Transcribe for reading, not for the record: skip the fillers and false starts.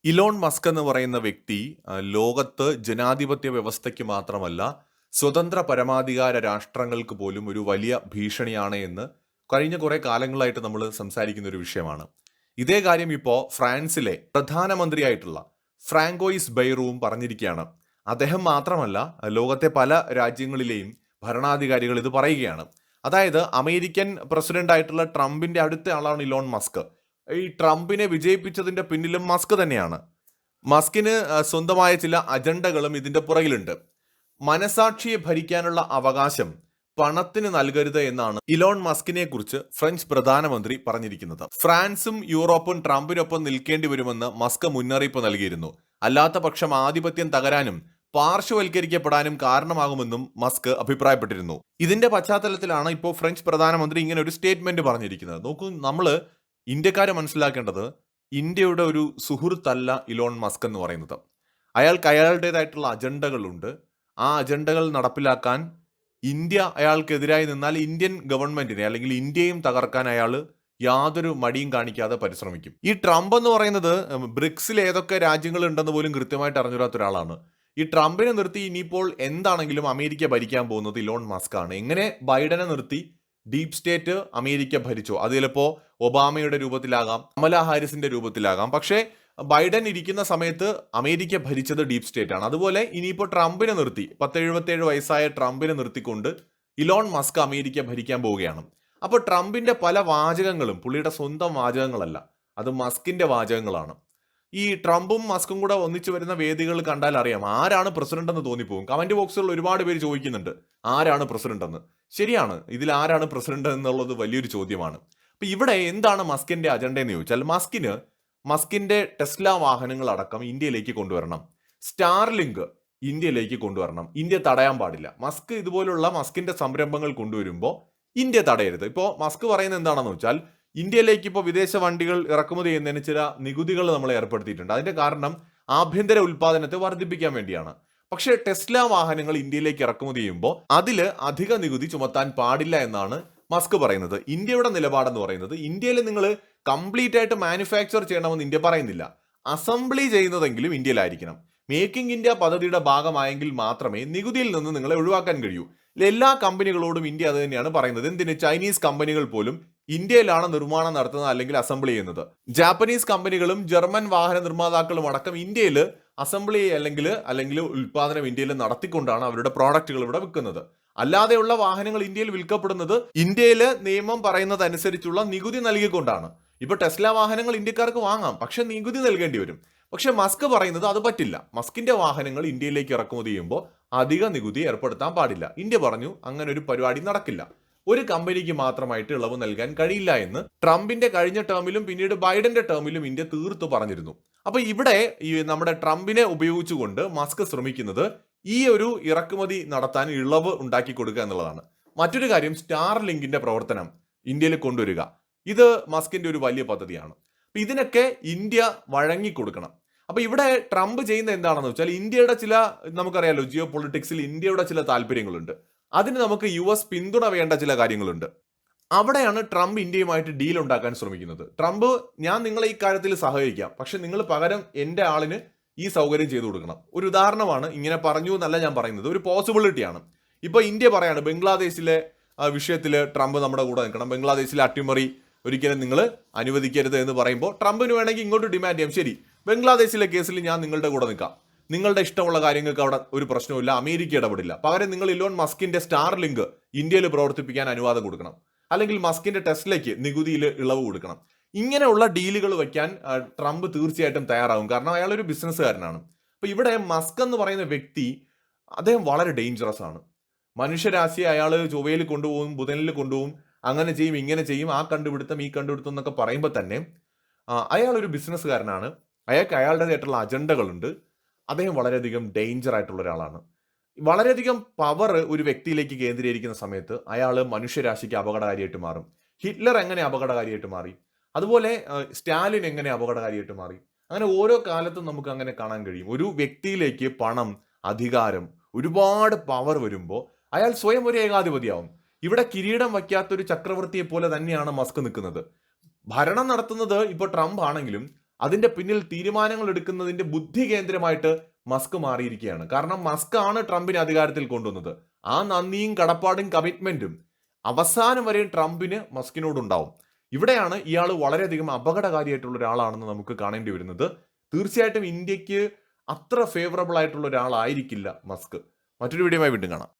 Elon Musk എന്ന് പറയുന്ന വ്യക്തി ലോകത്ത് ജനാധിപത്യ വ്യവസ്ഥയ്ക്ക് മാത്രമല്ല സ്വതന്ത്ര പരമാധികാര രാഷ്ട്രങ്ങൾക്ക് പോലും ഒരു വലിയ ഭീഷണിയാണ് എന്ന് കഴിഞ്ഞ കുറെ കാലങ്ങളായിട്ട് നമ്മൾ സംസാരിക്കുന്ന ഒരു വിഷയമാണ്. ഇതേ കാര്യം ഇപ്പോൾ ഫ്രാൻസിലെ പ്രധാനമന്ത്രിയായിട്ടുള്ള ഫ്രാങ്കോയിസ് ബെയ്റൂവും പറഞ്ഞിരിക്കുകയാണ്. അദ്ദേഹം മാത്രമല്ല, ലോകത്തെ പല രാജ്യങ്ങളിലെയും ഭരണാധികാരികൾ ഇത് പറയുകയാണ്. അതായത് അമേരിക്കൻ പ്രസിഡന്റ് ആയിട്ടുള്ള ട്രംപിന്റെ അടുത്ത ആളാണ് ഇലോൺ മസ്ക്. ഈ ട്രംപിനെ വിജയിപ്പിച്ചതിന്റെ പിന്നിലും മസ്ക് തന്നെയാണ്. മസ്കിന് സ്വന്തമായ ചില അജണ്ടകളും ഇതിന്റെ പുറകിലുണ്ട്. മനസാക്ഷിയെ ഭരിക്കാനുള്ള അവകാശം പണത്തിന് നൽകരുത് എന്നാണ് ഇലോൺ മസ്കിനെ കുറിച്ച് ഫ്രഞ്ച് പ്രധാനമന്ത്രി പറഞ്ഞിരിക്കുന്നത്. ഫ്രാൻസും യൂറോപ്പും ട്രംപിനൊപ്പം നിൽക്കേണ്ടി വരുമെന്ന് മസ്ക് മുന്നറിയിപ്പ് നൽകിയിരുന്നു. അല്ലാത്ത പക്ഷം ആധിപത്യം തകരാനും പാർശ്വവൽക്കരിക്കപ്പെടാനും കാരണമാകുമെന്നും മസ്ക് അഭിപ്രായപ്പെട്ടിരുന്നു. ഇതിന്റെ പശ്ചാത്തലത്തിലാണ് ഇപ്പോൾ ഫ്രഞ്ച് പ്രധാനമന്ത്രി ഇങ്ങനെ ഒരു സ്റ്റേറ്റ്മെന്റ് പറഞ്ഞിരിക്കുന്നത്. നോക്കൂ, നമ്മള് ഇന്ത്യക്കാരെ മനസ്സിലാക്കേണ്ടത് ഇന്ത്യയുടെ ഒരു സുഹൃത്തല്ല ഇലോൺ മസ്ക് എന്ന് പറയുന്നത്. അയാൾക്ക് അയാളുടേതായിട്ടുള്ള അജണ്ടകളുണ്ട്. ആ അജണ്ടകൾ നടപ്പിലാക്കാൻ ഇന്ത്യ അയാൾക്കെതിരായി നിന്നാൽ ഇന്ത്യൻ ഗവൺമെന്റിനെ അല്ലെങ്കിൽ ഇന്ത്യയും തകർക്കാൻ അയാൾ യാതൊരു മടിയും കാണിക്കാതെ പരിശ്രമിക്കും. ഈ ട്രംപ് എന്ന് പറയുന്നത് ബ്രിക്സിൽ ഏതൊക്കെ രാജ്യങ്ങൾ ഉണ്ടെന്ന് പോലും കൃത്യമായിട്ട് അറിഞ്ഞുകൂടാത്ത ഒരാളാണ്. ഈ ട്രംപിനെ നിർത്തി ഇനിയിപ്പോൾ എന്താണെങ്കിലും അമേരിക്ക ഭരിക്കാൻ പോകുന്നത് ഇലോൺ മസ്ക് ആണ്. എങ്ങനെ ബൈഡനെ നിർത്തി ഡീപ് സ്റ്റേറ്റ് അമേരിക്ക ഭരിച്ചോ, അത് ചിലപ്പോ ഒബാമയുടെ രൂപത്തിലാകാം, കമല ഹാരിസിന്റെ രൂപത്തിലാകാം. പക്ഷേ ബൈഡൻ ഇരിക്കുന്ന സമയത്ത് അമേരിക്ക ഭരിച്ചത് ഡീപ് സ്റ്റേറ്റ് ആണ്. അതുപോലെ ഇനിയിപ്പോൾ ട്രംപിനെ നിർത്തി 10-77 വയസ്സായ ട്രംപിനെ നിർത്തിക്കൊണ്ട് ഇലോൺ മസ്ക് അമേരിക്ക ഭരിക്കാൻ പോവുകയാണ്. അപ്പോൾ ട്രംപിന്റെ പല വാചകങ്ങളും പുള്ളിയുടെ സ്വന്തം വാചകങ്ങളല്ല, അത് മസ്കിന്റെ വാചകങ്ങളാണ്. ഈ ട്രംപും മസ്കും കൂടെ ഒന്നിച്ചു വരുന്ന വേദികൾ കണ്ടാൽ അറിയാം ആരാണ് പ്രസിഡന്റ് എന്ന് തോന്നിപ്പോകും. കമന്റ് ബോക്സുകളിൽ ഒരുപാട് പേര് ചോദിക്കുന്നുണ്ട് ആരാണ് പ്രസിഡന്റ് എന്ന്. ശരിയാണ്, ഇതിൽ ആരാണ് പ്രസിഡന്റ് എന്നുള്ളത് വലിയൊരു ചോദ്യമാണ്. അപ്പൊ ഇവിടെ എന്താണ് മസ്കിന്റെ അജണ്ട എന്ന് ചോദിച്ചാൽ, മസ്കിന്റെ ടെസ്ല വാഹനങ്ങൾ അടക്കം ഇന്ത്യയിലേക്ക് കൊണ്ടുവരണം, സ്റ്റാർലിങ്ക് ഇന്ത്യയിലേക്ക് കൊണ്ടുവരണം. ഇന്ത്യ തടയാൻ പാടില്ല. മസ്ക് ഇതുപോലുള്ള മസ്കിന്റെ സംരംഭങ്ങൾ കൊണ്ടുവരുമ്പോൾ ഇന്ത്യ തടയരുത്. ഇപ്പോൾ മസ്ക് പറയുന്നത് എന്താണെന്ന് വെച്ചാൽ, ഇന്ത്യയിലേക്ക് ഇപ്പോൾ വിദേശ വണ്ടികൾ ഇറക്കുമതി ചെയ്യുന്നതിന് ചില നികുതികൾ നമ്മൾ ഏർപ്പെടുത്തിയിട്ടുണ്ട്. അതിന്റെ കാരണം ആഭ്യന്തര ഉൽപാദനത്തെ വർദ്ധിപ്പിക്കാൻ വേണ്ടിയാണ്. പക്ഷേ ടെസ്ല വാഹനങ്ങൾ ഇന്ത്യയിലേക്ക് ഇറക്കുമതി ചെയ്യുമ്പോൾ അതിൽ അധിക നികുതി ചുമത്താൻ പാടില്ല എന്നാണ് മസ്ക് പറയുന്നത്. ഇന്ത്യയുടെ നിലപാടെന്ന് പറയുന്നത്, ഇന്ത്യയിൽ നിങ്ങൾ കംപ്ലീറ്റ് ആയിട്ട് മാനുഫാക്ചർ ചെയ്യണമെന്ന് ഇന്ത്യ പറയുന്നില്ല, അസംബ്ലി ചെയ്യുന്നതെങ്കിലും ഇന്ത്യയിലായിരിക്കണം. മേക്കിംഗ് ഇന്ത്യ പദ്ധതിയുടെ ഭാഗമായെങ്കിൽ മാത്രമേ നികുതിയിൽ നിന്ന് നിങ്ങളെ ഒഴിവാക്കാൻ കഴിയൂ. എല്ലാ കമ്പനികളോടും ഇന്ത്യ അത് തന്നെയാണ് പറയുന്നത്. എന്തിന്? ചൈനീസ് കമ്പനികൾ പോലും ഇന്ത്യയിലാണ് നിർമ്മാണം നടത്തുന്നത് അല്ലെങ്കിൽ അസംബ്ലി ചെയ്യുന്നത്. ജാപ്പനീസ് കമ്പനികളും ജർമ്മൻ വാഹന നിർമ്മാതാക്കളും അടക്കം ഇന്ത്യയിൽ അസംബ്ലി അല്ലെങ്കിൽ ഉൽപാദനം ഇന്ത്യയിൽ നടത്തിക്കൊണ്ടാണ് അവരുടെ പ്രോഡക്റ്റുകൾ ഇവിടെ വിൽക്കുന്നത്. അല്ലാതെയുള്ള വാഹനങ്ങൾ ഇന്ത്യയിൽ വിൽക്കപ്പെടുന്നത് ഇന്ത്യയിലെ നിയമം പറയുന്നത് അനുസരിച്ചുള്ള നികുതി നൽകിക്കൊണ്ടാണ്. ഇപ്പൊ ടെസ്ല വാഹനങ്ങൾ ഇന്ത്യക്കാർക്ക് വാങ്ങാം, പക്ഷെ നികുതി നൽകേണ്ടി വരും. പക്ഷെ മസ്ക് പറയുന്നത് അത് പറ്റില്ല. മസ്കിന്റെ വാഹനങ്ങൾ ഇന്ത്യയിലേക്ക് ഇറക്കുമതി ചെയ്യുമ്പോൾ അധിക നികുതി ഏർപ്പെടുത്താൻ പാടില്ല. ഇന്ത്യ പറഞ്ഞു അങ്ങനെ ഒരു പരിപാടി നടക്കില്ല, ഒരു കമ്പനിക്ക് മാത്രമായിട്ട് ഇളവ് നൽകാൻ കഴിയില്ല എന്ന് ട്രംപിന്റെ കഴിഞ്ഞ ടേമിലും പിന്നീട് ബൈഡന്റെ ടേമിലും ഇന്ത്യ തീർത്തു പറഞ്ഞിരുന്നു. അപ്പൊ ഇവിടെ ഈ നമ്മുടെ ട്രംപിനെ ഉപയോഗിച്ചുകൊണ്ട് മസ്ക് ശ്രമിക്കുന്നത് ഈ ഒരു ഇറക്കുമതി നടത്താൻ ഇളവ് ഉണ്ടാക്കി കൊടുക്കുക എന്നുള്ളതാണ്. മറ്റൊരു കാര്യം, സ്റ്റാർ ലിങ്കിന്റെ പ്രവർത്തനം ഇന്ത്യയിൽ കൊണ്ടുവരിക. ഇത് മസ്കിന്റെ ഒരു വലിയ പദ്ധതിയാണ്. അപ്പൊ ഇതിനൊക്കെ ഇന്ത്യ വഴങ്ങിക്കൊടുക്കണം. അപ്പൊ ഇവിടെ ട്രംപ് ചെയ്യുന്ന എന്താണെന്ന് വെച്ചാൽ, ഇന്ത്യയുടെ ചില, നമുക്കറിയാലോ ജിയോ പൊളിറ്റിക്സിൽ ഇന്ത്യയുടെ ചില താല്പര്യങ്ങളുണ്ട്. അതിന് നമുക്ക് US പിന്തുണ വേണ്ട ചില കാര്യങ്ങളുണ്ട്. അവിടെയാണ് ട്രംപ് ഇന്ത്യയുമായിട്ട് ഡീൽ ഉണ്ടാക്കാൻ ശ്രമിക്കുന്നത്. ട്രംപ്, ഞാൻ നിങ്ങളെ ഈ കാര്യത്തിൽ സഹകരിക്കാം, പക്ഷെ നിങ്ങൾ പകരം എൻ്റെ ആളിന് ഈ സൗകര്യം ചെയ്തു കൊടുക്കണം. ഒരു ഉദാഹരണമാണ്, ഇങ്ങനെ പറഞ്ഞു എന്നല്ല ഞാൻ പറയുന്നത്, ഒരു പോസിബിലിറ്റിയാണ്. ഇപ്പൊ ഇന്ത്യ പറയാണ് ബംഗ്ലാദേശിലെ വിഷയത്തിൽ ട്രംപ് നമ്മുടെ കൂടെ നിൽക്കണം, ബംഗ്ലാദേശിലെ അട്ടിമറി ഒരിക്കലും നിങ്ങൾ അനുവദിക്കരുത് എന്ന് പറയുമ്പോൾ ട്രംപിന് വേണമെങ്കിൽ ഇങ്ങോട്ട് ഡിമാൻഡ് ചെയ്യാം, ശരി ബംഗ്ലാദേശിലെ കേസിൽ ഞാൻ നിങ്ങളുടെ കൂടെ നിൽക്കാം, നിങ്ങളുടെ ഇഷ്ടമുള്ള കാര്യങ്ങൾക്ക് അവിടെ ഒരു പ്രശ്നവുമില്ല, അമേരിക്ക ഇടപെടില്ല, പകരം നിങ്ങൾ ഇലോൺ മസ്കിന്റെ സ്റ്റാർ ലിങ്ക് ഇന്ത്യയിൽ പ്രവർത്തിപ്പിക്കാൻ അനുവാദം കൊടുക്കണം, അല്ലെങ്കിൽ മസ്കിന്റെ ടെസ്ലയ്ക്ക് നികുതിയിൽ ഇളവ് കൊടുക്കണം. ഇങ്ങനെയുള്ള ഡീലുകൾ വയ്ക്കാൻ ട്രംപ് തീർച്ചയായിട്ടും തയ്യാറാകും. കാരണം അയാൾ ഒരു ബിസിനസ്സുകാരനാണ്. അപ്പൊ ഇവിടെ മസ്ക് എന്ന് പറയുന്ന വ്യക്തി, അദ്ദേഹം വളരെ ഡേഞ്ചറസ് ആണ്. മനുഷ്യരാശിയെ അയാൾ ചൊവ്വയിൽ കൊണ്ടുപോകും, ബുധനിൽ കൊണ്ടുപോകും, അങ്ങനെ ചെയ്യും ഇങ്ങനെ ചെയ്യും, ആ കണ്ടുപിടുത്തം ഈ കണ്ടുപിടുത്തം എന്നൊക്കെ പറയുമ്പോൾ തന്നെ അയാൾ ഒരു ബിസിനസ്സുകാരനാണ്. അയാൾക്ക് അയാളുടേതായിട്ടുള്ള അജണ്ടകളുണ്ട്. അദ്ദേഹം വളരെയധികം ഡേഞ്ചർ ആയിട്ടുള്ള ഒരാളാണ്. വളരെയധികം പവർ ഒരു വ്യക്തിയിലേക്ക് കേന്ദ്രീകരിക്കുന്ന സമയത്ത് അയാൾ മനുഷ്യരാശിക്ക് അപകടകാരിയായിട്ട് മാറും. ഹിറ്റ്ലർ എങ്ങനെ അപകടകാരിയായിട്ട് മാറി, അതുപോലെ സ്റ്റാലിൻ എങ്ങനെ അപകടകാരിയായിട്ട് മാറി, അങ്ങനെ ഓരോ കാലത്തും നമുക്ക് അങ്ങനെ കാണാൻ കഴിയും. ഒരു വ്യക്തിയിലേക്ക് പണം, അധികാരം, ഒരുപാട് പവർ വരുമ്പോൾ അയാൾ സ്വയം ഒരു ഏകാധിപതിയാവും. ഇവിടെ കിരീടം വയ്ക്കാത്തൊരു ചക്രവർത്തിയെ പോലെ തന്നെയാണ് മസ്ക് നിൽക്കുന്നത്. ഭരണം നടത്തുന്നത് ഇപ്പോൾ ട്രംപ് ആണെങ്കിലും അതിന്റെ പിന്നിൽ തീരുമാനങ്ങൾ എടുക്കുന്നതിന്റെ ബുദ്ധി കേന്ദ്രമായിട്ട് മസ്ക് മാറിയിരിക്കുകയാണ്. കാരണം മസ്ക് ആണ് ട്രംപിനെ അധികാരത്തിൽ കൊണ്ടുവന്നത്. ആ നന്ദിയും കടപ്പാടും കമ്മിറ്റ്മെന്റും അവസാനം വരെ ട്രംപിന് മസ്കിനോടുണ്ടാവും. ഇവിടെയാണ് ഇയാൾ വളരെയധികം അപകടകാരിയായിട്ടുള്ള ഒരാളാണെന്ന് നമുക്ക് കാണേണ്ടി വരുന്നത്. തീർച്ചയായിട്ടും ഇന്ത്യക്ക് അത്ര ഫേവറബിൾ ആയിട്ടുള്ള ഒരാളായിരിക്കില്ല മസ്ക്. മറ്റൊരു വീഡിയോയുമായി വീണ്ടും കാണാം.